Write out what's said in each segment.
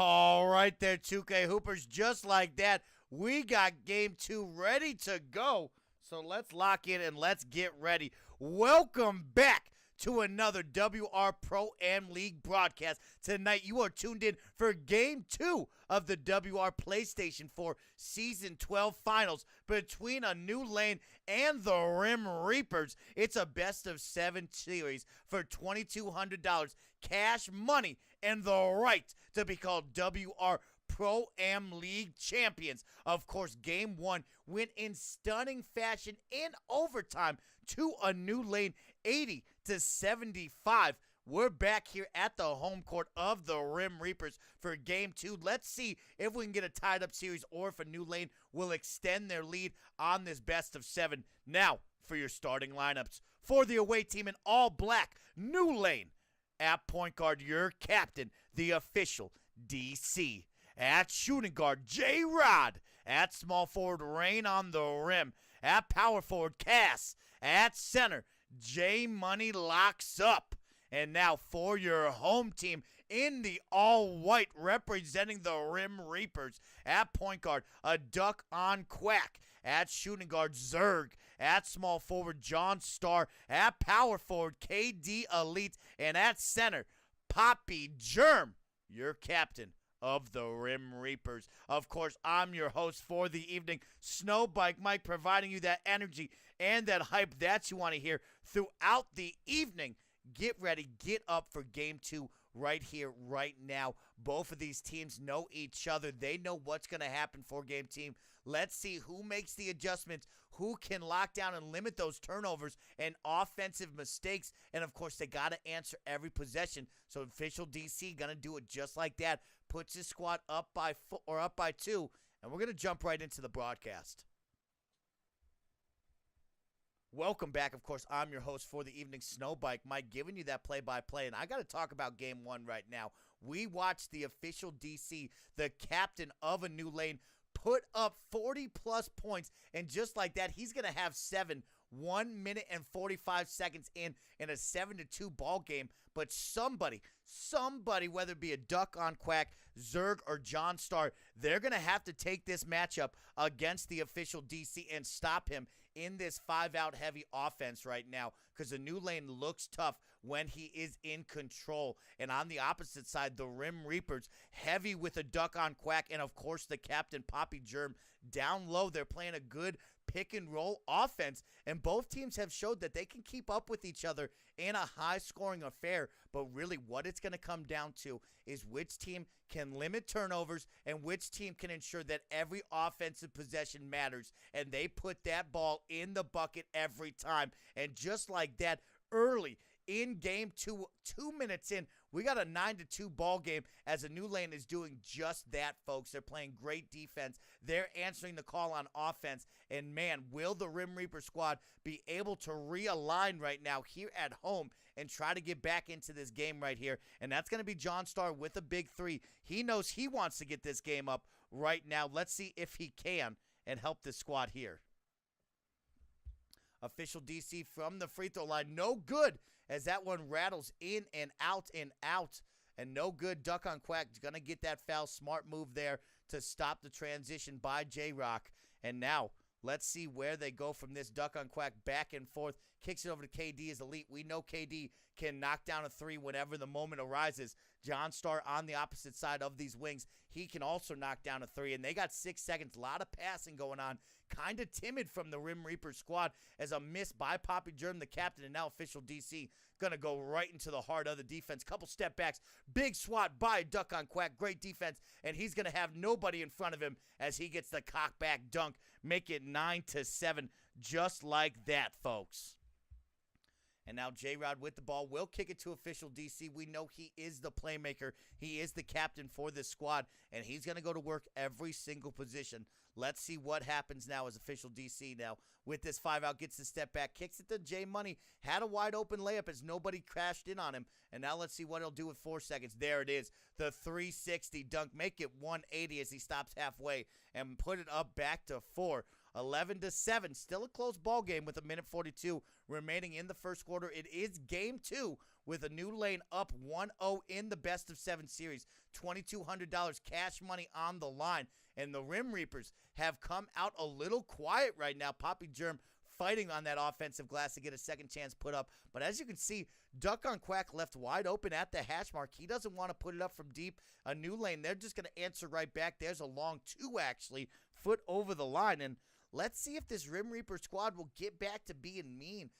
All right there, 2K Hoopers. Just like that, we got game 2 ready to go. So let's lock in and let's get ready. Welcome back to another WR Pro Am League broadcast. Tonight, you are tuned in for Game 2 of the WR PlayStation 4 Season 12 Finals between a New Lane and the Rim Reapers. It's a best-of-7 series for $2,200 cash money and the right to be called WR Pro Am League champions. Of course, Game 1 went in stunning fashion in overtime to a New Lane 80-75. We're back here at the home court of the Rim Reapers for Game 2. Let's see if we can get a tied-up series or if a New Lane will extend their lead on this best-of-7. Now, for your starting lineups. For the away team in all black, New Lane. At point guard, your captain, the official DC. At shooting guard, J-Rod. At small forward, Rain on the rim. At power forward, Cass. At center, J-Money locks up. And now for your home team in the all-white representing the Rim Reapers. At point guard, a duck on Quack. At shooting guard, Zerg. At small forward, John Starr. At power forward, KD Elite. And at center, Poppy Germ, your captain of the Rim Reapers. Of course, I'm your host for the evening, SnowBikeMike, providing you that energy and that hype that you want to hear throughout the evening. Get ready, get up for Game 2 right here, right now. Both of these teams know each other. They know what's going to happen for Game Team. Let's see who makes the adjustments, who can lock down and limit those turnovers and offensive mistakes. And, of course, they got to answer every possession. So, official DC going to do it just like that. Puts his squad up by 2, and we're going to jump right into the broadcast. Welcome back. Of course, I'm your host for the evening, SnowBikeMike, giving you that play-by-play. And I got to talk about Game 1 right now. We watched the official DC, the captain of a New Lane, put up 40-plus points. And just like that, he's going to have 7 1 minute and 45 seconds in a 7-2 ball game. But somebody, whether it be a duck on Quack, Zerg, or John Starr, they're going to have to take this matchup against the official DC and stop him in this 5-out heavy offense right now, because the New Lane looks tough when he is in control. And on the opposite side, the Rim Reapers, heavy with a duck on Quack, and of course the captain, Poppy Germ, down low. They're playing a good pick-and-roll offense, and both teams have showed that they can keep up with each other in a high-scoring affair. But really what it's going to come down to is which team can limit turnovers and which team can ensure that every offensive possession matters, and they put that ball in the bucket every time. And just like that, early in Game 2, 2 minutes in, we got a 9-2 ball game as a New Lane is doing just that, folks. They're playing great defense. They're answering the call on offense. And, man, will the Rim Reaper squad be able to realign right now here at home and try to get back into this game right here? And that's going to be John Starr with a big 3. He knows he wants to get this game up right now. Let's see if he can and help this squad here. Official DC from the free throw line. No good as that one rattles in and out and out. And no good. Duck on Quack. Going to get that foul. Smart move there to stop the transition by J-Rock. And now let's see where they go from this. Duck on Quack back and forth. Kicks it over to KD as Elite. We know KD can knock down a 3 whenever the moment arises. John Starr on the opposite side of these wings. He can also knock down a 3. And they got 6 seconds. A lot of passing going on. Kind of timid from the Rim Reaper squad as a miss by Poppy Germ, the captain, and now official DC. Going to go right into the heart of the defense. Couple step backs. Big swat by Duck on Quack. Great defense. And he's going to have nobody in front of him as he gets the cock back dunk. Make it 9-7 just like that, folks. And now J-Rod with the ball will kick it to official DC. We know he is the playmaker. He is the captain for this squad, and he's going to go to work every single position. Let's see what happens now as official DC now with this 5-out. Gets the step back, kicks it to J-Money. Had a wide open layup as nobody crashed in on him. And now let's see what he'll do with 4 seconds. There it is. The 360 dunk. Make it 180 as he stops halfway and put it up back to 4. 11-7. Still a close ball game with 1:42 remaining in the first quarter. It is Game 2. with a new lane up 1-0 in the best of 7 series. $2,200 cash money on the line. And the Rim Reapers have come out a little quiet right now. Poppy Germ fighting on that offensive glass to get a second chance put up. But as you can see, Duck on Quack left wide open at the hash mark. He doesn't want to put it up from deep. A new lane, they're just going to answer right back. There's a long 2, actually, foot over the line. And let's see if this Rim Reaper squad will get back to being mean,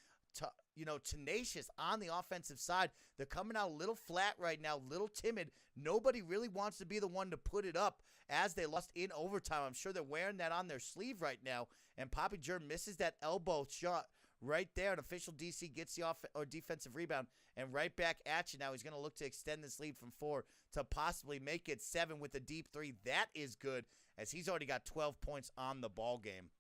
tenacious on the offensive side. They're coming out a little flat right now, a little timid. Nobody really wants to be the one to put it up as they lost in overtime. I'm sure they're wearing that on their sleeve right now. And Poppy Germ misses that elbow shot right there. And official DC gets the defensive rebound and right back at you now. He's going to look to extend this lead from 4 to possibly make it 7 with a deep 3. That is good, as he's already got 12 points on the ball game.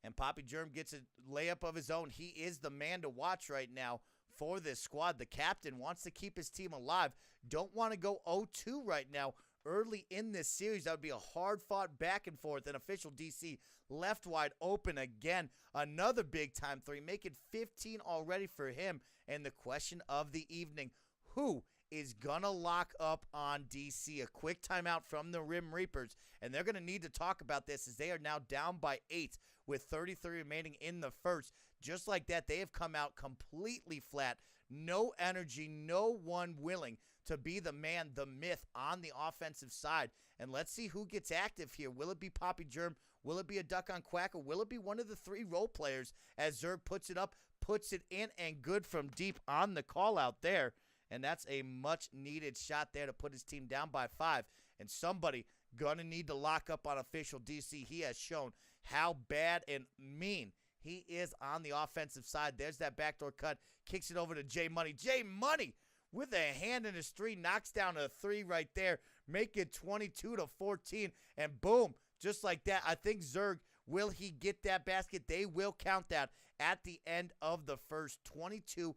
And Poppy Germ gets a layup of his own. He is the man to watch right now for this squad. The captain wants to keep his team alive. Don't want to go 0-2 right now early in this series. That would be a hard-fought back and forth. And official DC left wide open again. Another big-time 3, making 15 already for him. And the question of the evening, who is going to lock up on DC? A quick timeout from the Rim Reapers. And they're going to need to talk about this, as they are now down by 8 with 33 remaining in the first. Just like that, they have come out completely flat. No energy, no one willing to be the man, the myth on the offensive side. And let's see who gets active here. Will it be Poppy Germ? Will it be a Duck on Quack? Or will it be one of the 3 role players, as Zerg puts it up, puts it in, and good from deep on the call out there. And that's a much-needed shot there to put his team down by 5. And somebody going to need to lock up on official DC. He has shown how bad and mean he is on the offensive side. There's that backdoor cut. Kicks it over to J Money. J Money with a hand in his 3. Knocks down a 3 right there. Make it 22-14. And boom, just like that. I think Zerg, will he get that basket? They will count that at the end of the first. 22-16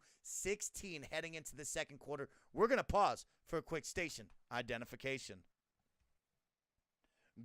heading into the second quarter. We're going to pause for a quick station identification.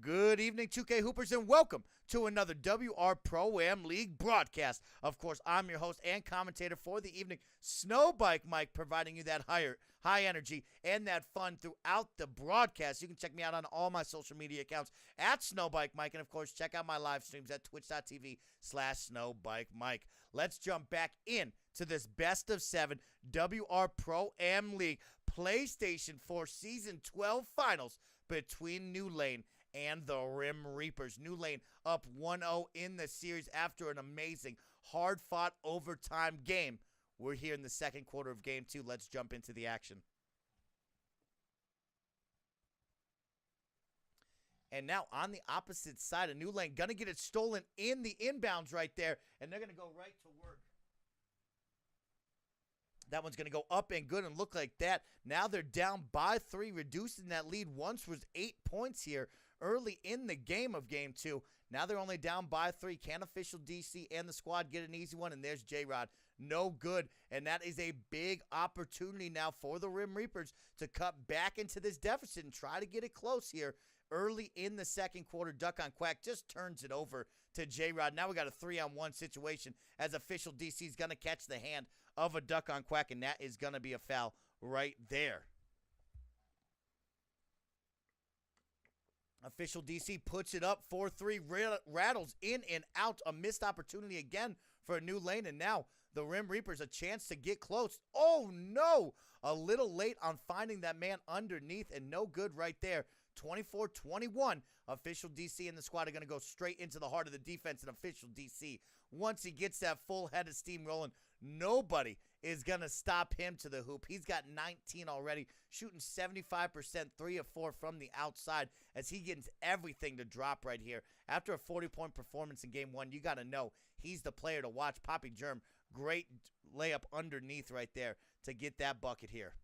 Good evening, 2K Hoopers, and welcome to another WR Pro-Am League broadcast. Of course, I'm your host and commentator for the evening, SnowBikeMike, providing you that high energy and that fun throughout the broadcast. You can check me out on all my social media accounts at SnowBikeMike, and of course, check out my live streams at twitch.tv/SnowBikeMike. Let's jump back in to this best of 7 WR Pro-Am League PlayStation 4 Season 12 Finals between New Lane and the Rim Reapers. New Lane up 1-0 in the series after an amazing, hard-fought overtime game. We're here in the second quarter of Game 2. Let's jump into the action. And now on the opposite side, a New Lane going to get it stolen in the inbounds right there, and they're going to go right to work. That one's going to go up and good and look like that. Now they're down by 3, reducing that lead. Once was 8 points here early in the game of Game 2. Now they're only down by 3. Can official DC and the squad get an easy one? And there's J-Rod. No good. And that is a big opportunity now for the Rim Reapers to cut back into this deficit and try to get it close here early in the second quarter. Duck on Quack just turns it over to J-Rod. Now we got a 3-on-1 situation, as official DC is going to catch the hand of a Duck on Quack, and that is going to be a foul right there. Official DC puts it up 4-3, rattles in and out. A missed opportunity again for a New Lane, and now the Rim Reapers a chance to get close. Oh, no! A little late on finding that man underneath, and no good right there. 24-21. Official DC and the squad are going to go straight into the heart of the defense, and official DC, once he gets that full head of steam rolling, nobody is going to stop him to the hoop. He's got 19 already, shooting 75%, 3 of 4 from the outside, as he gets everything to drop right here. After a 40-point performance in Game 1, you got to know he's the player to watch. Poppy Germ, great layup underneath right there to get that bucket here.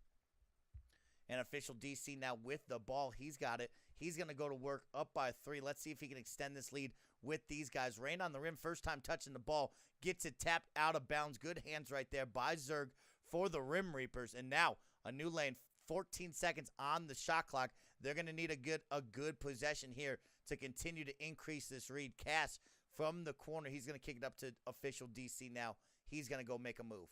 And official DC now with the ball. He's got it. He's going to go to work up by 3. Let's see if he can extend this lead with these guys. Rain on the rim, first time touching the ball. Gets it tapped out of bounds. Good hands right there by Zerg for the Rim Reapers. And now a New Lane, 14 seconds on the shot clock. They're going to need a good possession here to continue to increase this lead. Cass from the corner. He's going to kick it up to official DC now. he's going to go make a move.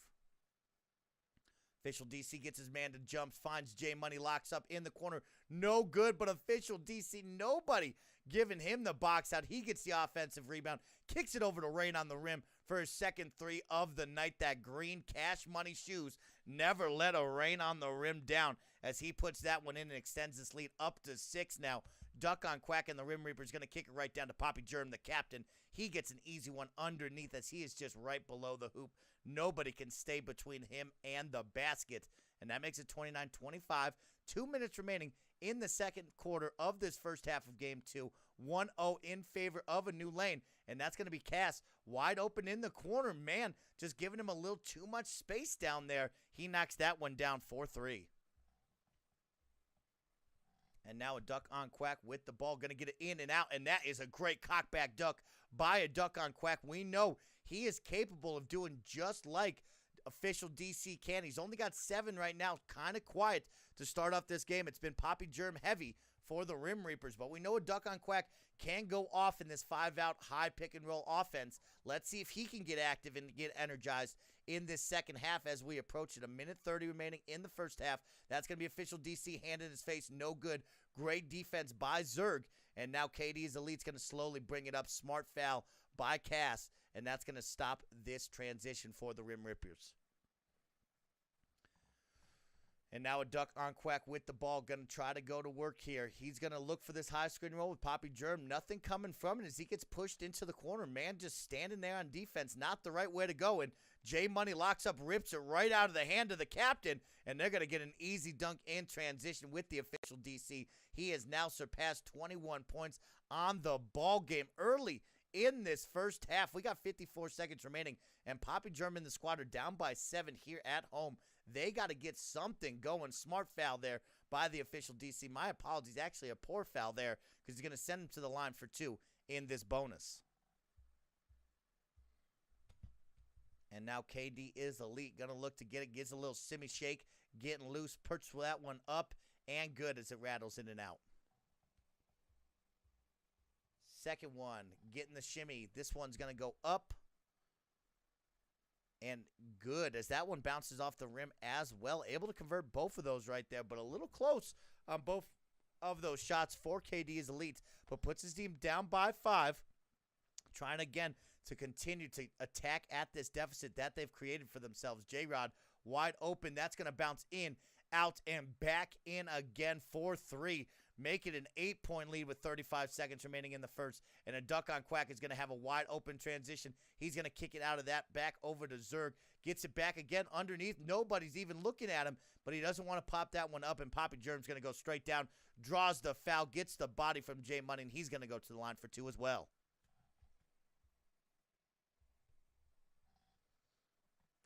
Official DC gets his man to jumps, finds J Money, locks up in the corner. No good, but Official DC, nobody giving him the box out. He gets the offensive rebound, kicks it over to Rain on the rim for his second three of the night. That green Cash Money shoes never let a Rain on the rim down as he puts that one in and extends this lead up to 6 now. Duck on Quack, and the Rim Reaper's going to kick it right down to Poppy Germ, the captain. He gets an easy one underneath as he is just right below the hoop. Nobody can stay between him and the basket, and that makes it 29-25. 2 minutes remaining in the second quarter of this first half of Game 2. 1-0 in favor of a New Lane, and that's going to be Cass wide open in the corner. Man, just giving him a little too much space down there. He knocks that one down 4-3. And now a Duck on Quack with the ball, going to get it in and out, and that is a great cockback duck by a Duck on Quack. We know he is capable of doing just like Official DC can. He's only got 7 right now, kind of quiet to start off this game. It's been Poppy Germ heavy for the Rim Reapers, but we know a Duck on Quack can go off in this 5-out high pick-and-roll offense. Let's see if he can get active and get energized in this second half as we approach it. 1:30 remaining in the first half. That's going to be Official DC, hand in his face, no good. Great defense by Zerg, and now KD's Elite's going to slowly bring it up. Smart foul by Cass, and that's going to stop this transition for the Rim Rippers. And now a Duck on Quack with the ball, going to try to go to work here. He's going to look for this high screen roll with Poppy Germ. Nothing coming from it as he gets pushed into the corner. Man just standing there on defense, not the right way to go. And J Money locks up, rips it right out of the hand of the captain, and they're going to get an easy dunk in transition with the Official DC. He has now surpassed 21 points on the ball game early in this first half. We got 54 seconds remaining, and Poppy Germ and the squad are down by 7 here at home. They got to get something going. Smart foul there by the Official DC. My apologies. Actually, a poor foul there because he's going to send him to the line for 2 in this bonus. And now KD is Elite. Going to look to get it. Gives a little simmy shake. Getting loose. Perches that one up. And good as it rattles in and out. Second one. Getting the shimmy. This one's going to go up. And good as that one bounces off the rim as well. Able to convert both of those right there, but a little close on both of those shots for KD's Elite, but puts his team down by 5. Trying again to continue to attack at this deficit that they've created for themselves. J-Rod wide open. That's going to bounce in, out, and back in again for 3. Make it an 8-point lead with 35 seconds remaining in the first. And a Duck on Quack is going to have a wide open transition. He's going to kick it out of that back over to Zerg. Gets it back again underneath. Nobody's even looking at him, but he doesn't want to pop that one up. And Poppy Germ's going to go straight down. Draws the foul. Gets the body from J Money, and he's going to go to the line for 2 as well.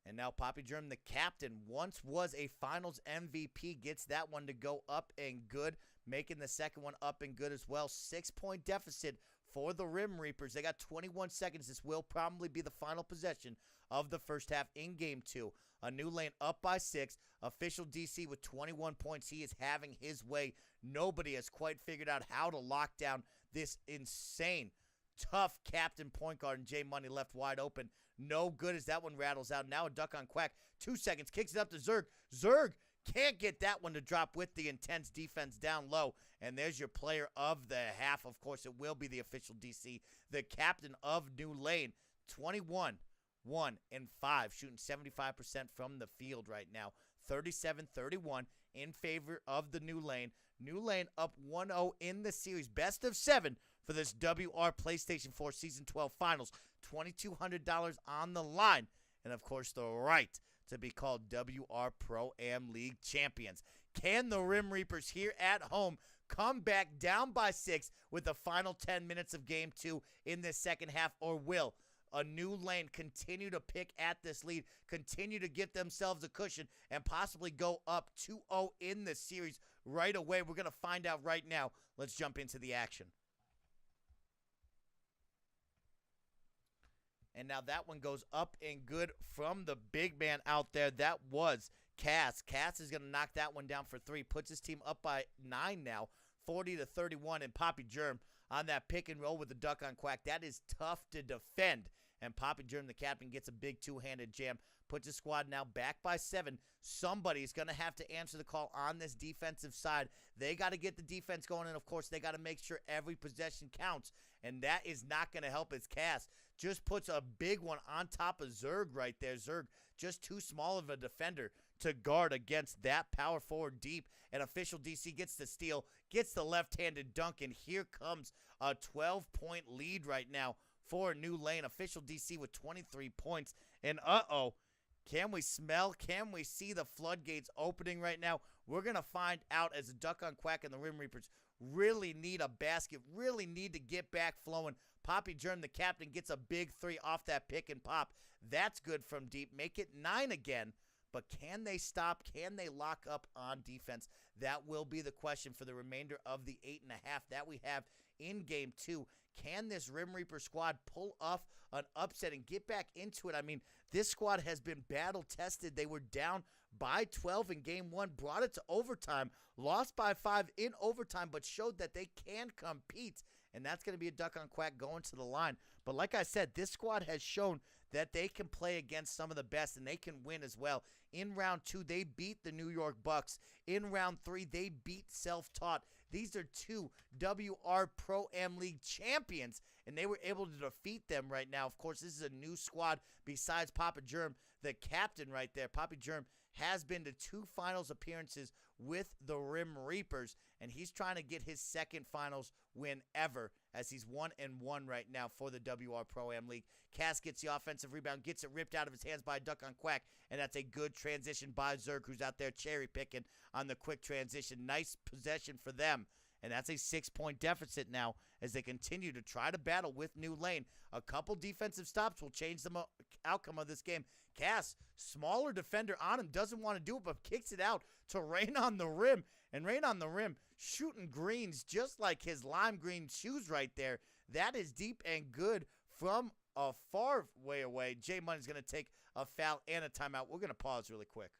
And now Poppy Germ, the captain, once was a finals MVP, gets that one to go up and good, making the second one up and good as well. 6-point deficit for the Rim Reapers. They got 21 seconds. This will probably be the final possession of the first half in Game 2. A New Lane up by 6. Official DC with 21 points. He is having his way. Nobody has quite figured out how to lock down this insane, tough captain point guard, and J Money left wide open. No good as that one rattles out. Now a Duck on Quack. 2 seconds. Kicks it up to Zerg. Zerg can't get that one to drop with the intense defense down low. And there's your player of the half. Of course, it will be the Official DC, the captain of New Lane. 21, 1, and 5. Shooting 75% from the field right now. 37-31 in favor of the New Lane. New Lane up 1-0 in the series. Best of 7 for this WR PlayStation 4 Season 12 Finals. $2,200 on the line. And, of course, the right to be called WR Pro-Am League champions. Can the Rim Reapers here at home come back down by 6 with the final 10 minutes of Game 2 in this second half, or will a New Lane continue to pick at this lead, continue to get themselves a cushion, and possibly go up 2-0 in the series right away? We're going to find out right now. Let's jump into the action. And now that one goes up and good from the big man out there. That was Cass. Cass is going to knock that one down for 3. Puts his team up by 9 now, 40-31. And Poppy Germ on that pick and roll with the Duck on Quack. That is tough to defend and Poppy Germ, the captain, gets a big two-handed jam. Puts his squad now back by 7. Somebody's going to have to answer the call on this defensive side. They got to get the defense going, and, of course, they got to make sure every possession counts, and that is not going to help his Cass. Just puts a big one on top of Zerg right there. Zerg just too small of a defender to guard against that power forward deep, and Official DC gets the steal, gets the left-handed dunk, and here comes a 12-point lead right now for a New Lane. Official DC with 23 points, and can we see the floodgates opening right now? We're going to find out as the Duck on Quack and the Rim Reapers really need a basket, really need to get back flowing. Poppy Germ, the captain, gets a big 3 off that pick and pop. That's good from deep. Make it 9 again. But can they stop? Can they lock up on defense? That will be the question for the remainder of the 8.5 that we have in Game 2. Can this Rim Reaper squad pull off an upset and get back into it? I mean, this squad has been battle-tested. They were down by 12 in Game 1, brought it to overtime, lost by 5 in overtime, but showed that they can compete. And that's going to be a Duck on Quack going to the line. But like I said, this squad has shown that they can play against some of the best, and they can win as well. In round 2, they beat the New York Bucks. In round 3, they beat Self-Taught. These are 2 WR Pro-Am League champions, and they were able to defeat them right now. Of course, this is a new squad besides Papa Germ, the captain right there. Papa Germ has been to 2 finals appearances with the Rim Reapers, and he's trying to get his second finals win ever, as he's 1-1 right now for the WR Pro-Am League. Cass gets the offensive rebound, gets it ripped out of his hands by Duck on Quack, and that's a good transition by Zerg, who's out there cherry-picking on the quick transition. Nice possession for them, and that's a 6-point deficit now as they continue to try to battle with New Lane. A couple defensive stops will change the outcome of this game. Cass, smaller defender on him, doesn't want to do it, but kicks it out to Rain on the Rim. And Rain on the Rim shooting greens just like his lime green shoes right there. That is deep and good from a far way away. J Money's going to take a foul and a timeout. We're going to pause really quick.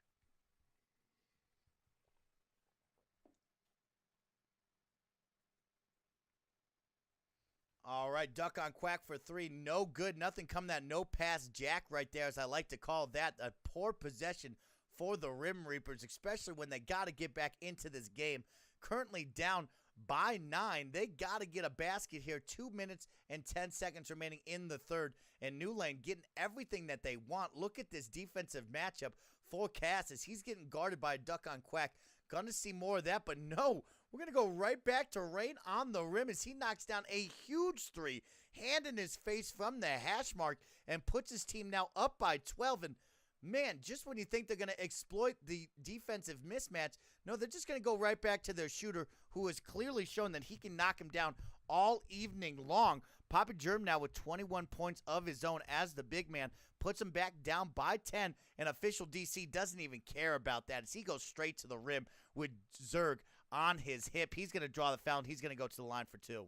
All right, Duck on Quack for 3. No good. Nothing come that no pass jack right there, as I like to call that. A poor possession for the Rim Reapers, especially when they got to get back into this game. Currently down by 9. They got to get a basket here. 2 minutes and 10 seconds remaining in the third. And New Lane getting everything that they want. Look at this defensive matchup for Cass as he's getting guarded by a Duck on Quack. Gonna see more of that, but no. We're going to go right back to Rain on the Rim as he knocks down a huge 3, hand in his face from the hash mark, and puts his team now up by 12. And, man, just when you think they're going to exploit the defensive mismatch, no, they're just going to go right back to their shooter, who has clearly shown that he can knock him down all evening long. Papa Germ now with 21 points of his own as the big man, puts him back down by 10, and Official DC doesn't even care about that as he goes straight to the rim with Zerg on his hip. He's going to draw the foul, and he's going to go to the line for 2.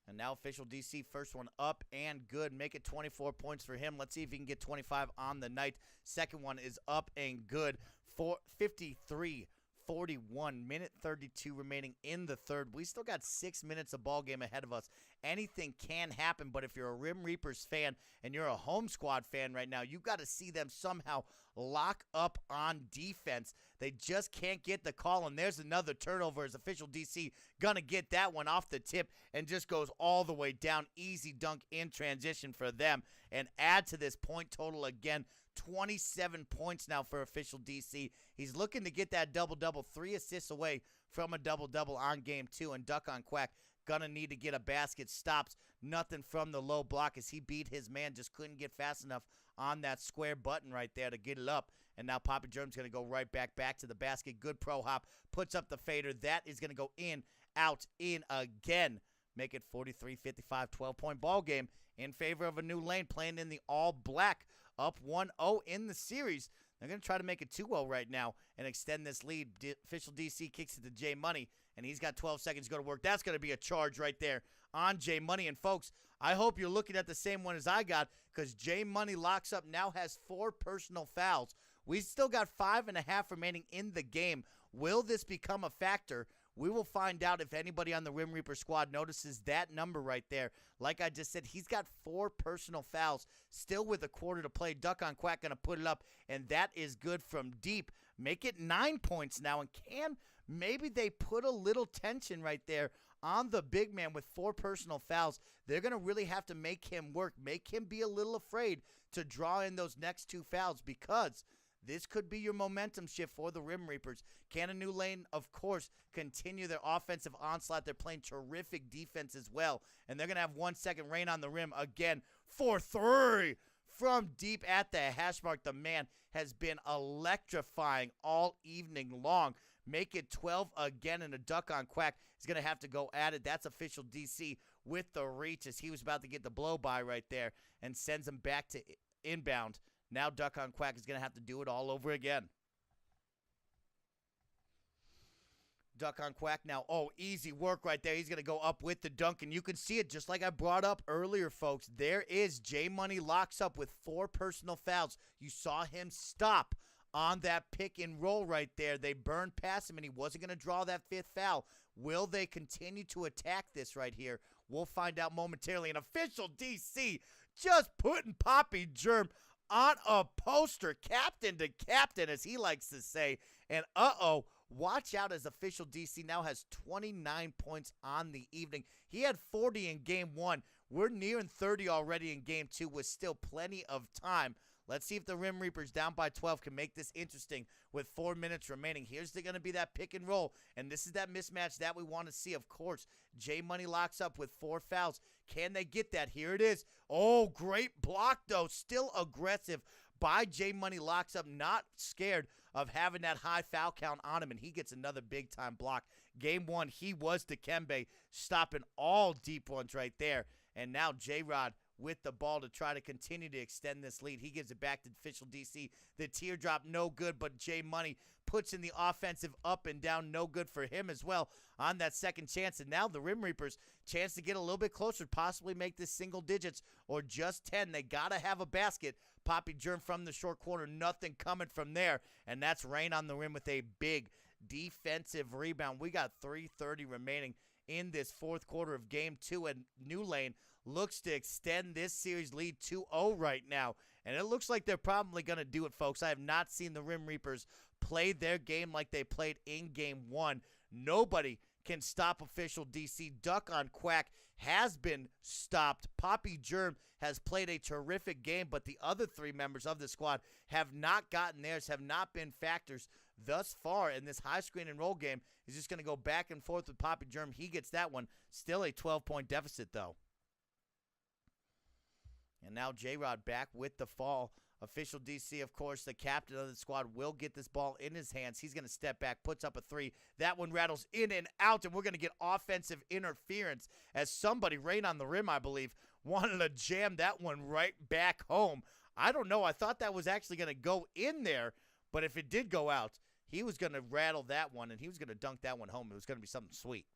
And now Official DC, first one up and good. Make it 24 points for him. Let's see if he can get 25 on the night. Second one is up and good. 53-41, minute 32 remaining in the third. We still got 6 minutes of ball game ahead of us. Anything can happen, but if you're a Rim Reapers fan and you're a home squad fan right now, you got to see them somehow lock up on defense. They just can't get the call, and there's another turnover as Official DC gonna get that one off the tip and just goes all the way down. Easy dunk in transition for them, and add to this point total again. 27 points now for Official DC. He's looking to get that double-double, 3 assists away from a double-double on Game 2, and Duck on Quack gonna need to get a basket. Stops nothing from the low block as he beat his man, just couldn't get fast enough on that square button right there to get it up. And now Papa Germ's going to go right back to the basket. Good pro hop, puts up the fader. That is going to go in, out, in again. Make it 43-55, 12-point ball game in favor of a New Lane playing in the all-black, up 1-0 in the series. They're going to try to make it 2-0 right now and extend this lead. Official DC kicks it to J Money, and he's got 12 seconds to go to work. That's going to be a charge right there on J Money. And, folks, I hope you're looking at the same one as I got, because J Money locks up, now has 4 personal fouls. We still got 5.5 remaining in the game. Will this become a factor? We will find out if anybody on the Rim Reaper squad notices that number right there. Like I just said, he's got 4 personal fouls, still with a quarter to play. Duck on Quack going to put it up, and that is good from deep. Make it 9 points now, and maybe they put a little tension right there on the big man with 4 personal fouls. They're going to really have to make him work, make him be a little afraid to draw in those next 2 fouls, because this could be your momentum shift for the Rim Reapers. Can a new lane, of course, continue their offensive onslaught? They're playing terrific defense as well. And they're going to have 1 second rain on the rim again for 3 from deep at the hash mark. The man has been electrifying all evening long. Make it 12 again, and a Duck on Quack is going to have to go at it. That's official DC with the reach, as he was about to get the blow by right there and sends him back to inbound. Now Duck on Quack is going to have to do it all over again. Duck on Quack now. Oh, easy work right there. He's going to go up with the dunk, and you can see it just like I brought up earlier, folks. There is J Money locks up with 4 personal fouls. You saw him stop on that pick and roll right there. They burned past him, and he wasn't going to draw that 5th foul. Will they continue to attack this right here? We'll find out momentarily. An official DC just putting Poppy Germ on a poster, captain to captain, as he likes to say. And watch out, as official DC now has 29 points on the evening. He had 40 in game 1. We're nearing 30 already in game 2 with still plenty of time. Let's see if the Rim Reapers down by 12 can make this interesting with 4 minutes remaining. Here's going to be that pick and roll, and this is that mismatch that we want to see, of course. J Money locks up with 4 fouls. Can they get that? Here it is. Oh, great block, though. Still aggressive by J Money locks up, not scared of having that high foul count on him, and he gets another big-time block. Game 1, he was Dikembe, stopping all deep ones right there. And now J-Rod with the ball to try to continue to extend this lead. He gives it back to official DC. The teardrop, no good, but J Money puts in the offensive up and down, no good for him as well on that second chance. And now the Rim Reapers, chance to get a little bit closer, possibly make this single digits or just 10. They got to have a basket. Poppy Germ from the short corner, nothing coming from there. And that's Rain on the rim with a big defensive rebound. We got 3:30 remaining in this 4th quarter of game 2, and New Lane looks to extend this series lead 2-0 right now. And it looks like they're probably going to do it, folks. I have not seen the Rim Reapers play their game like they played in game 1. Nobody can stop official DC. Duck on Quack has been stopped. Poppy Germ has played a terrific game, but the other 3 members of the squad have not gotten theirs, have not been factors thus far in this high screen and roll game. He's just going to go back and forth with Poppy Germ. He gets that one. Still a 12-point deficit, though. And now J-Rod back with the fall. Official DC, of course, the captain of the squad, will get this ball in his hands. He's going to step back, puts up a 3. That one rattles in and out, and we're going to get offensive interference as somebody, Rain on the rim, I believe, wanted to jam that one right back home. I don't know. I thought that was actually going to go in there, but if it did go out, he was going to rattle that one, and he was going to dunk that one home. It was going to be something sweet.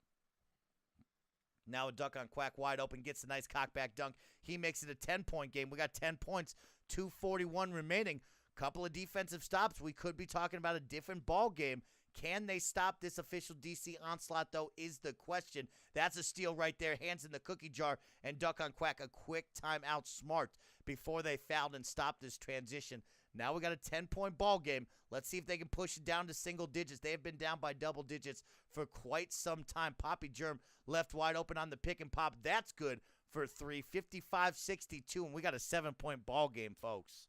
Now a Duck on Quack wide open, gets a nice cockback dunk. He makes it a 10-point game. We got 10 points, 2:41 remaining. Couple of defensive stops. We could be talking about a different ball game. Can they stop this official DC onslaught, though, is the question. That's a steal right there. Hands in the cookie jar, and Duck on Quack a quick timeout smart before they fouled and stopped this transition. Now we got a 10-point ball game. Let's see if they can push it down to single digits. They have been down by double digits for quite some time. Poppy Germ left wide open on the pick and pop. That's good for 3, 55-62, and we got a 7-point ball game, folks.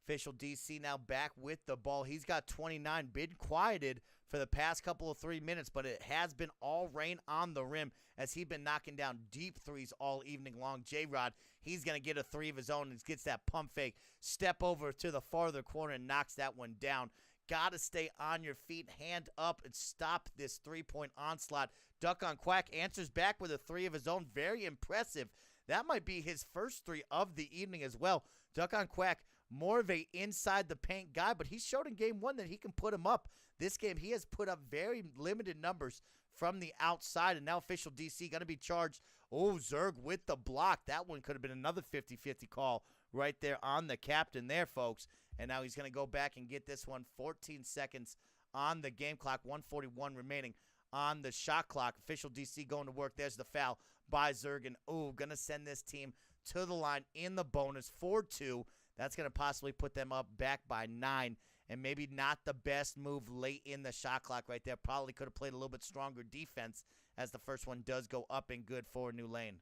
Official DC now back with the ball. He's got 29, been quieted for the past couple of 3 minutes, but it has been all Rain on the rim as he's been knocking down deep threes all evening long. J-Rod, he's going to get a 3 of his own and gets that pump fake, step over to the farther corner and knocks that one down. Got to stay on your feet, hand up, and stop this 3-point onslaught. Duck on Quack answers back with a 3 of his own. Very impressive. That might be his first 3 of the evening as well. Duck on Quack, more of a inside the paint guy, but he showed in game 1 that he can put him up. This game, he has put up very limited numbers from the outside, and now official DC going to be charged. Oh, Zerg with the block. That one could have been another 50-50 call right there on the captain there, folks. And now he's going to go back and get this one. 14 seconds on the game clock. 1:41 remaining on the shot clock. Official DC going to work. There's the foul by Zergen. Ooh, going to send this team to the line in the bonus. 4-2. That's going to possibly put them up back by 9. And maybe not the best move late in the shot clock right there. Probably could have played a little bit stronger defense as the first one does go up and good for New Lane.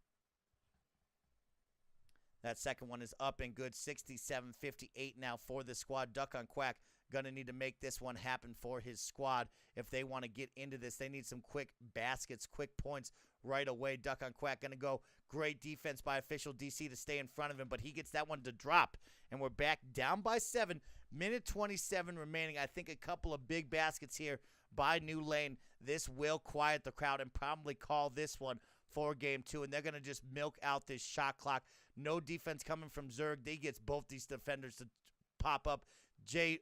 That second one is up and good. 67-58 now for the squad. Duck on Quack going to need to make this one happen for his squad. If they want to get into this, they need some quick baskets, quick points right away. Duck on Quack going to go. Great defense by Official DC to stay in front of him, but he gets that one to drop. And we're back down by 7. Minute 27 remaining. I think a couple of big baskets here by New Lane. This will quiet the crowd and probably call this one for game 2. And they're going to just milk out this shot clock. No defense coming from Zerg. They gets both these defenders to pop up. J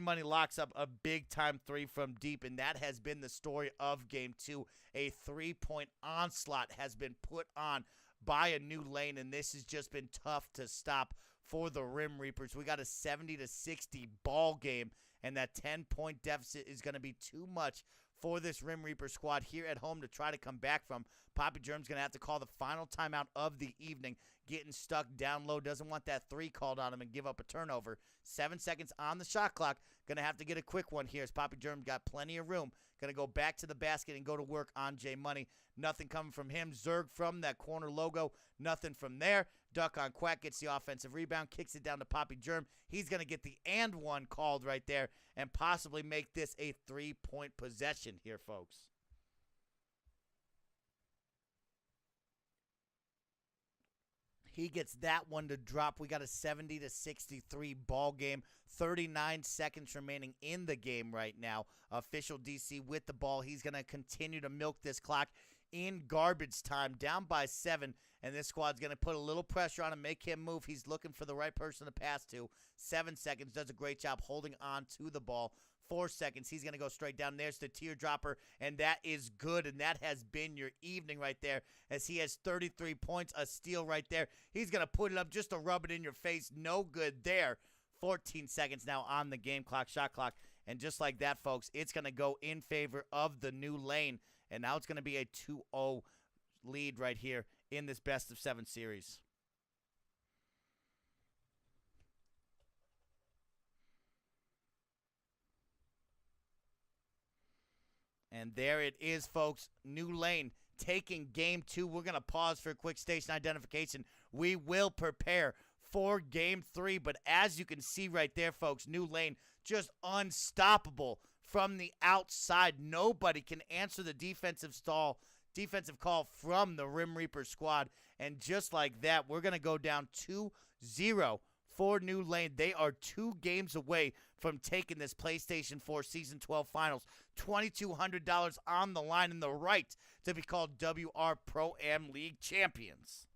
Money locks up a big-time 3 from deep, and that has been the story of Game 2. A 3-point onslaught has been put on by a New Lane, and this has just been tough to stop for the Rim Reapers. We got a 70-60 ball game, and that 10-point deficit is going to be too much for this Rim Reaper squad here at home to try to come back from. Poppy Germ's going to have to call the final timeout of the evening, getting stuck down low. Doesn't want that 3 called on him and give up a turnover. 7 seconds on the shot clock. Going to have to get a quick one here as Poppy Germ got plenty of room. Going to go back to the basket and go to work on J Money. Nothing coming from him. Zerg from that corner logo. Nothing from there. Duck on Quack gets the offensive rebound, kicks it down to Poppy Germ. He's going to get the and one called right there and possibly make this a 3-point possession here, folks. He gets that one to drop. We got a 70-63 ball game. 39 seconds remaining in the game right now. Official DC with the ball. He's going to continue to milk this clock in garbage time. Down by 7, and this squad's going to put a little pressure on him, make him move. He's looking for the right person to pass to. 7 seconds. Does a great job holding on to the ball. 4 seconds. He's going to go straight down. There's the teardropper, and that is good, and that has been your evening right there as he has 33 points, a steal right there. He's going to put it up just to rub it in your face. No good there. 14 seconds now on the game clock, shot clock, and just like that, folks, it's going to go in favor of the New Lane, and now it's going to be a 2-0 lead right here in this best-of-7 series. And there it is, folks. New Lane taking game 2. We're going to pause for a quick station identification. We will prepare for game 3. But as you can see right there, folks, New Lane just unstoppable from the outside. Nobody can answer the defensive call from the Rim Reaper squad. And just like that, we're going to go down 2-0 for New Lane. They are 2 games away from taking this PlayStation 4 Season 12 Finals. $2,200 on the line and the right to be called WR Pro-Am League champions.